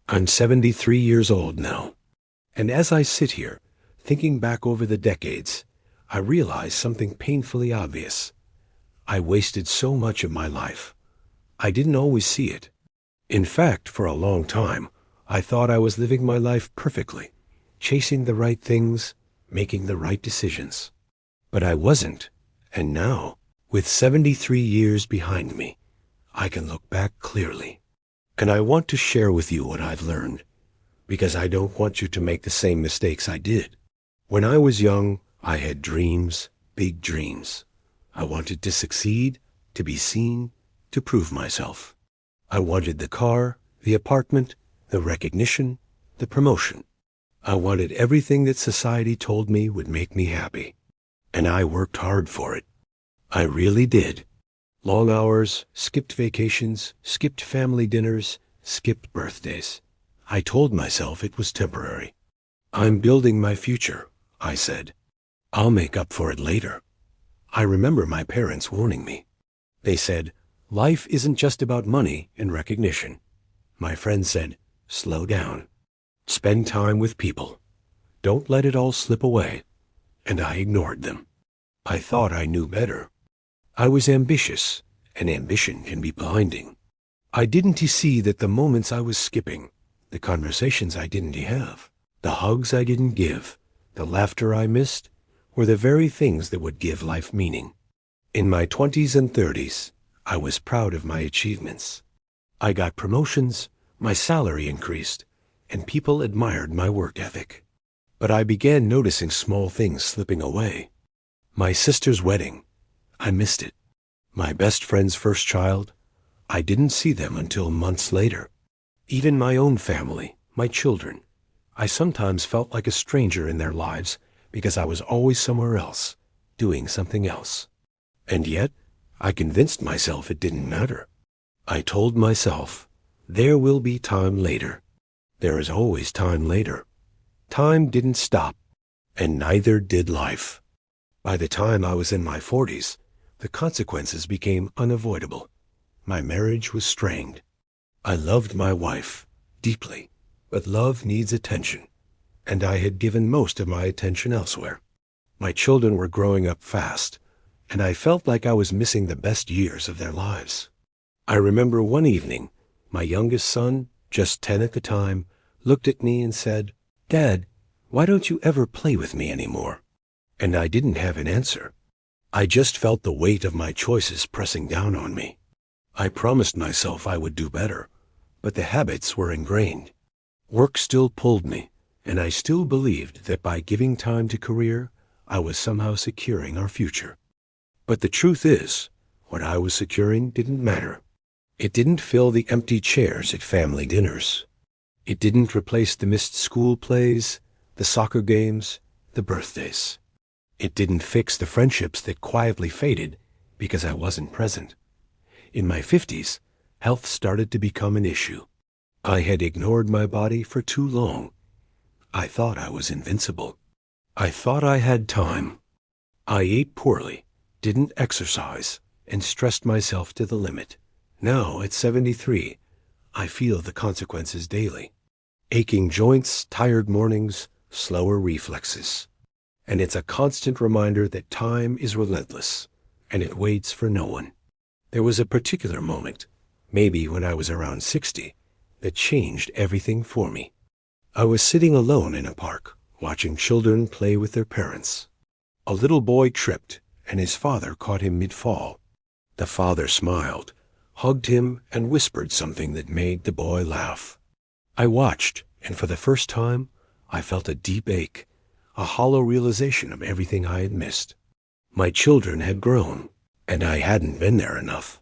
I'm 73 years old now, and as I sit here, thinking back over the decades, I realize something painfully obvious. I wasted so much of my life. I didn't always see it. In fact, for a long time, I thought I was living my life perfectly, chasing the right things, making the right decisions. But I wasn't, and now, with 73 years behind me, I can look back clearly. And I want to share with you what I've learned, because I don't want you to make the same mistakes I did. When I was young, I had dreams, big dreams. I wanted to succeed, to be seen, to prove myself. I wanted the car, the apartment, the recognition, the promotion. I wanted everything that society told me would make me happy. And I worked hard for it. I really did. Long hours, skipped vacations, skipped family dinners, skipped birthdays. I told myself it was temporary. I'm building my future, I said. I'll make up for it later. I remember my parents warning me. They said, life isn't just about money and recognition. My friend said, slow down. Spend time with people. Don't let it all slip away. And I ignored them. I thought I knew better. I was ambitious, and ambition can be blinding. I didn't see that the moments I was skipping, the conversations I didn't have, the hugs I didn't give, the laughter I missed, were the very things that would give life meaning. In my 20s and 30s, I was proud of my achievements. I got promotions, my salary increased, and people admired my work ethic. But I began noticing small things slipping away. My sister's wedding, I missed it. My best friend's first child, I didn't see them until months later. Even my own family, my children, I sometimes felt like a stranger in their lives because I was always somewhere else, doing something else. And yet, I convinced myself it didn't matter. I told myself, there will be time later. There is always time later. Time didn't stop, and neither did life. By the time I was in my 40s, the consequences became unavoidable. My marriage was strained. I loved my wife deeply, but love needs attention, and I had given most of my attention elsewhere. My children were growing up fast, and I felt like I was missing the best years of their lives. I remember one evening, my youngest son, just 10 at the time, looked at me and said, "Dad, why don't you ever play with me anymore?" And I didn't have an answer. I just felt the weight of my choices pressing down on me. I promised myself I would do better, but the habits were ingrained. Work still pulled me, and I still believed that by giving time to career, I was somehow securing our future. But the truth is, what I was securing didn't matter. It didn't fill the empty chairs at family dinners. It didn't replace the missed school plays, the soccer games, the birthdays. It didn't fix the friendships that quietly faded because I wasn't present. In my 50s, health started to become an issue. I had ignored my body for too long. I thought I was invincible. I thought I had time. I ate poorly, didn't exercise, and stressed myself to the limit. Now, at 73, I feel the consequences daily. Aching joints, tired mornings, slower reflexes. And it's a constant reminder that time is relentless, and it waits for no one. There was a particular moment, maybe when I was around 60, that changed everything for me. I was sitting alone in a park, watching children play with their parents. A little boy tripped, and his father caught him mid-fall. The father smiled, hugged him, and whispered something that made the boy laugh. I watched, and for the first time, I felt a deep ache, a hollow realization of everything I had missed. My children had grown, and I hadn't been there enough.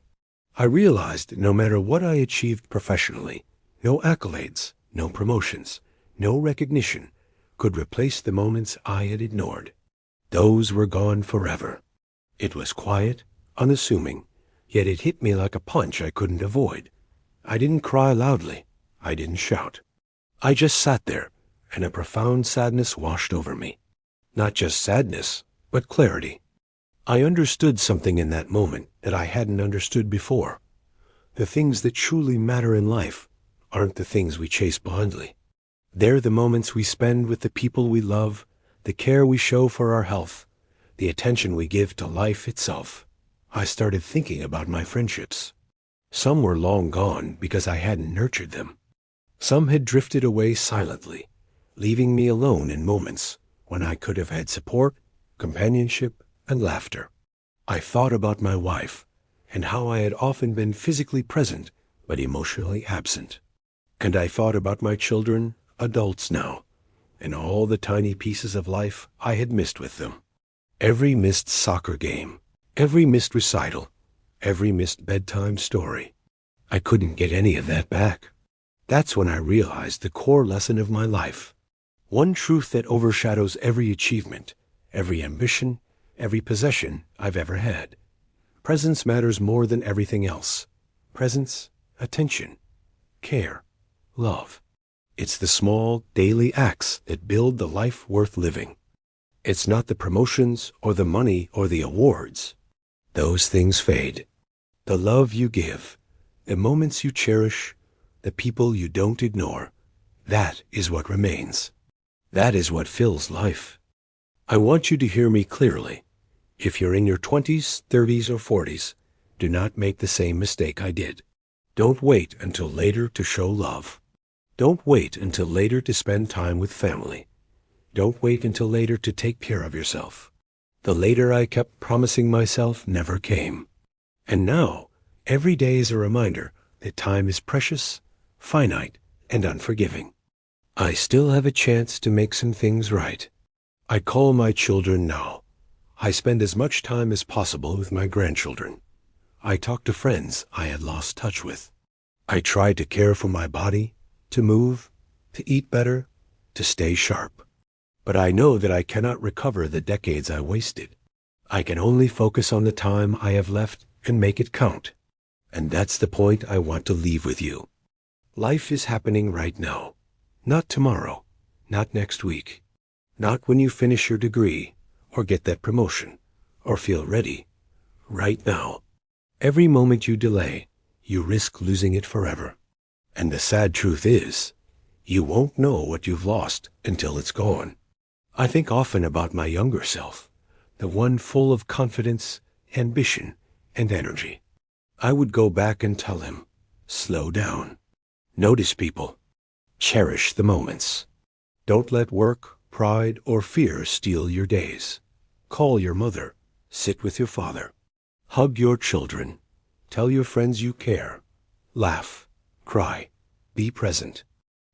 I realized that no matter what I achieved professionally, no accolades, no promotions, no recognition could replace the moments I had ignored. Those were gone forever. It was quiet, unassuming, yet it hit me like a punch I couldn't avoid. I didn't cry loudly. I didn't shout. I just sat there, and a profound sadness washed over me. Not just sadness, but clarity. I understood something in that moment that I hadn't understood before. The things that truly matter in life aren't the things we chase blindly. They're the moments we spend with the people we love, the care we show for our health, the attention we give to life itself. I started thinking about my friendships. Some were long gone because I hadn't nurtured them. Some had drifted away silently, leaving me alone in moments when I could have had support, companionship, and laughter. I thought about my wife and how I had often been physically present but emotionally absent. And I thought about my children, adults now, and all the tiny pieces of life I had missed with them. Every missed soccer game, every missed recital, every missed bedtime story. I couldn't get any of that back. That's when I realized the core lesson of my life. One truth that overshadows every achievement, every ambition, every possession I've ever had. Presence matters more than everything else. Presence, attention, care, love. It's the small, daily acts that build the life worth living. It's not the promotions or the money or the awards. Those things fade. The love you give, the moments you cherish, the people you don't ignore, that is what remains. That is what fills life. I want you to hear me clearly. If you're in your 20s, 30s, or 40s, do not make the same mistake I did. Don't wait until later to show love. Don't wait until later to spend time with family. Don't wait until later to take care of yourself. The later I kept promising myself never came. And now, every day is a reminder that time is precious, finite, and unforgiving. I still have a chance to make some things right. I call my children now. I spend as much time as possible with my grandchildren. I talk to friends I had lost touch with. I try to care for my body, to move, to eat better, to stay sharp. But I know that I cannot recover the decades I wasted. I can only focus on the time I have left and make it count. And that's the point I want to leave with you. Life is happening right now. Not tomorrow, not next week, not when you finish your degree or get that promotion or feel ready. Right now. Every moment you delay, you risk losing it forever. And the sad truth is, you won't know what you've lost until it's gone. I think often about my younger self, the one full of confidence, ambition, and energy. I would go back and tell him, slow down. Notice people. Cherish the moments. Don't let work, pride, or fear steal your days. Call your mother. Sit with your father. Hug your children. Tell your friends you care. Laugh. Cry. Be present.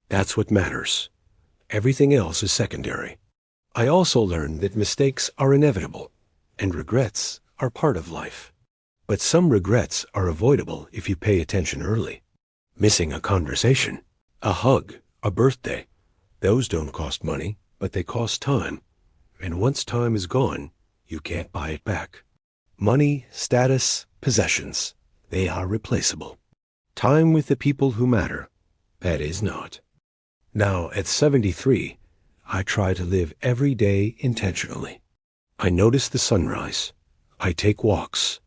That's what matters. Everything else is secondary. I also learned that mistakes are inevitable, and regrets are part of life. But some regrets are avoidable if you pay attention early. Missing a conversation, a hug, a birthday, those don't cost money, but they cost time. And once time is gone, you can't buy it back. Money, status, possessions, they are replaceable. Time with the people who matter, that is not. Now, at 73, I try to live every day intentionally. I notice the sunrise. I take walks.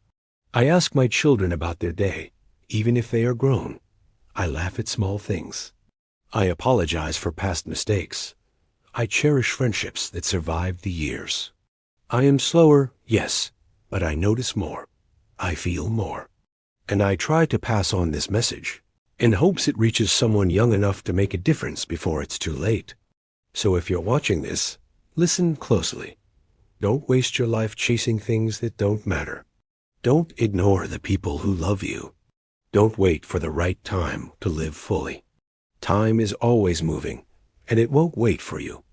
I ask my children about their day, even if they are grown. I laugh at small things. I apologize for past mistakes. I cherish friendships that survived the years. I am slower, yes, but I notice more. I feel more. And I try to pass on this message in hopes it reaches someone young enough to make a difference before it's too late. So if you're watching this, listen closely. Don't waste your life chasing things that don't matter. Don't ignore the people who love you. Don't wait for the right time to live fully. Time is always moving, and it won't wait for you.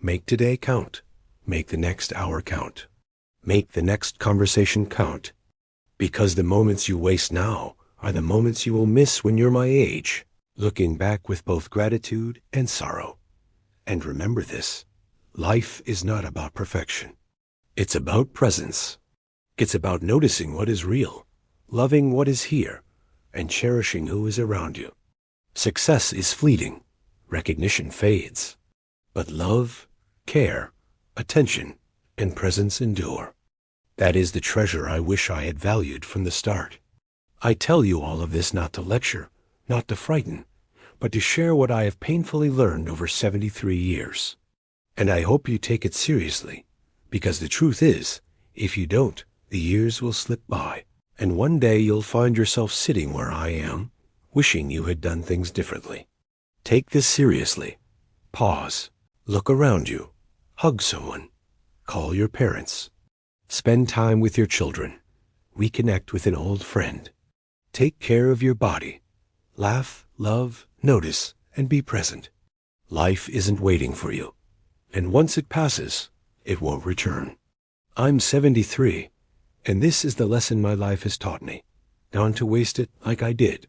Make today count. Make the next hour count. Make the next conversation count. Because the moments you waste now are the moments you will miss when you're my age, looking back with both gratitude and sorrow. And remember this, life is not about perfection. It's about presence. It's about noticing what is real, loving what is here, and cherishing who is around you. Success is fleeting. Recognition fades. But love, care, attention, and presence endure. That is the treasure I wish I had valued from the start. I tell you all of this not to lecture, not to frighten, but to share what I have painfully learned over 73 years. And I hope you take it seriously, because the truth is, if you don't, the years will slip by, and one day you'll find yourself sitting where I am, wishing you had done things differently. Take this seriously. Pause. Look around you. Hug someone. Call your parents. Spend time with your children. Reconnect with an old friend. Take care of your body. Laugh, love, notice, and be present. Life isn't waiting for you, and once it passes, it won't return. I'm 73, and this is the lesson my life has taught me. Not to waste it like I did.